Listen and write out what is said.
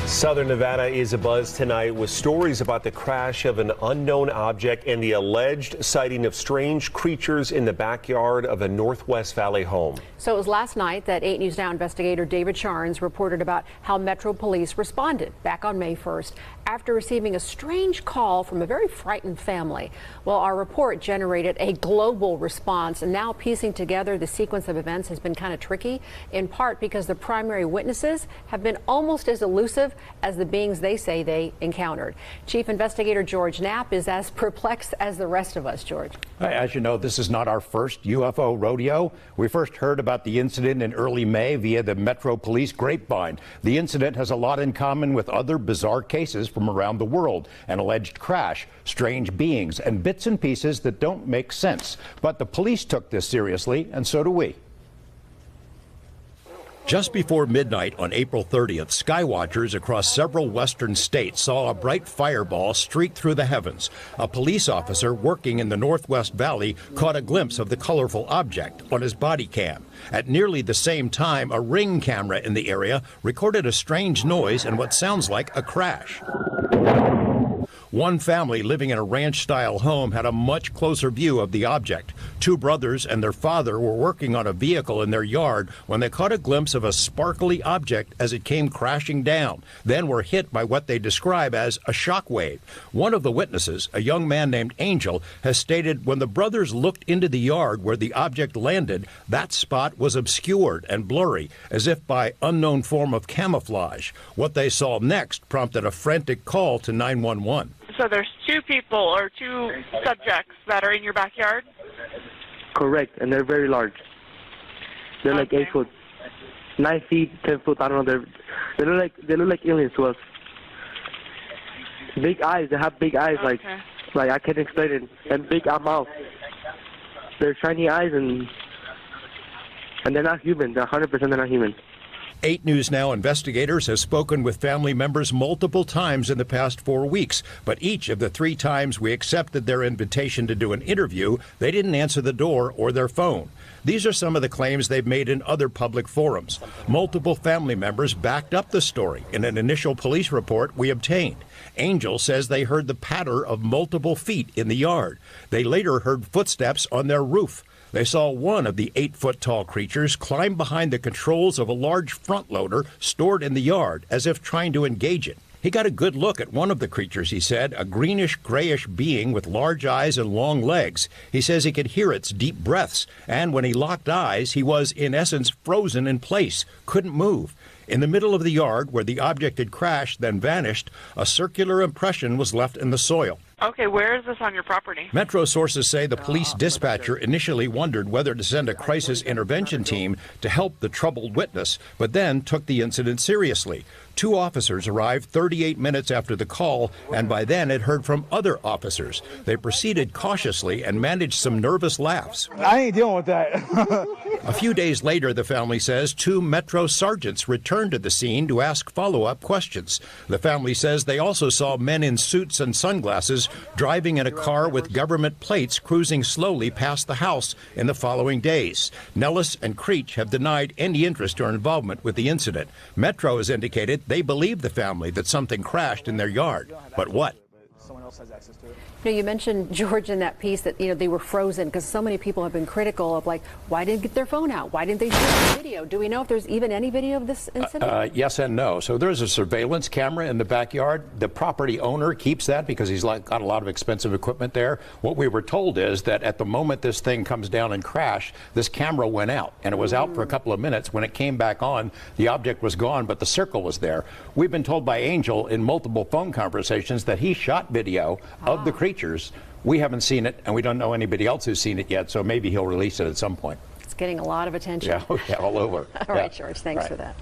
Southern Nevada is abuzz tonight with stories about the crash of an unknown object and the alleged sighting of strange creatures in the backyard of a Northwest Valley home. So it was last night that 8 News Now investigator David Charnes reported about how Metro Police responded back on May 1st after receiving a strange call from a very frightened family. Well, our report generated a global response, and now piecing together the sequence of events has been kind of tricky, in part because the primary witnesses have been almost as elusive as the beings they say they encountered. Chief Investigator George Knapp is as perplexed as the rest of us. George. As you know, this is not our first UFO rodeo. We first heard about the incident in early May via the Metro Police grapevine. The incident has a lot in common with other bizarre cases from around the world: an alleged crash, strange beings, and bits and pieces that don't make sense. But the police took this seriously, and so do we. Just before midnight on April 30th, skywatchers across several western states saw a bright fireball streak through the heavens. A police officer working in the Northwest Valley caught a glimpse of the colorful object on his body cam. At nearly the same time, a Ring camera in the area recorded a strange noise and what sounds like a crash. One family living in a ranch-style home had a much closer view of the object. Two brothers and their father were working on a vehicle in their yard when they caught a glimpse of a sparkly object as it came crashing down, then were hit by what they describe as a shock wave. One of the witnesses, a young man named Angel, has stated when the brothers looked into the yard where the object landed, that spot was obscured and blurry, as if by unknown form of camouflage. What they saw next prompted a frantic call to 911. So there's two people or two subjects that are in your backyard? Correct, and they're very large. They're like 8 foot, 9 feet, 10 foot. I don't know. They look like aliens to us. Big eyes. They have big eyes, like I can't explain it, and big mouth. They're shiny eyes, and they're not human. They're 100% they're not human. 8 News Now investigators have spoken with family members multiple times in the past 4 weeks, but each of the 3 times we accepted their invitation to do an interview, they didn't answer the door or their phone. These are some of the claims they've made in other public forums. Multiple family members backed up the story in an initial police report we obtained. Angel says they heard the patter of multiple feet in the yard. They later heard footsteps on their roof. They saw one of the 8-foot-tall creatures climb behind the controls of a large front loader stored in the yard as if trying to engage it. He got a good look at one of the creatures, he said, a greenish-grayish being with large eyes and long legs. He says he could hear its deep breaths, and when he locked eyes, he was, in essence, frozen in place, couldn't move. In the middle of the yard, where the object had crashed, then vanished, a circular impression was left in the soil. Okay, where is this on your property? Metro sources say the police dispatcher initially wondered whether to send a crisis intervention team to help the troubled witness, but then took the incident seriously. 2 officers arrived 38 minutes after the call, and by then had heard from other officers. They proceeded cautiously and managed some nervous laughs. I ain't dealing with that. A few days later, the family says 2 Metro sergeants returned to the scene to ask follow-up questions. The family says they also saw men in suits and sunglasses driving in a car with government plates cruising slowly past the house in the following days. Nellis and Creech have denied any interest or involvement with the incident. Metro has indicated they believe the family that something crashed in their yard. But what? Someone else has access to it. You mentioned, George, in that piece that they were frozen because so many people have been critical of, like, why didn't they get their phone out? Why didn't they shoot the video? Do we know if there's even any video of this incident? Yes and no. So there's a surveillance camera in the backyard. The property owner keeps that because he's got a lot of expensive equipment there. What we were told is that at the moment this thing comes down and crashed, this camera went out, and it was out for a couple of minutes. When it came back on, the object was gone, but the circle was there. We've been told by Angel in multiple phone conversations that he shot video of the creatures. We haven't seen it, and we don't know anybody else who's seen it yet, so maybe he'll release it at some point. It's getting a lot of attention. Yeah, all over. All right, George, thanks for that.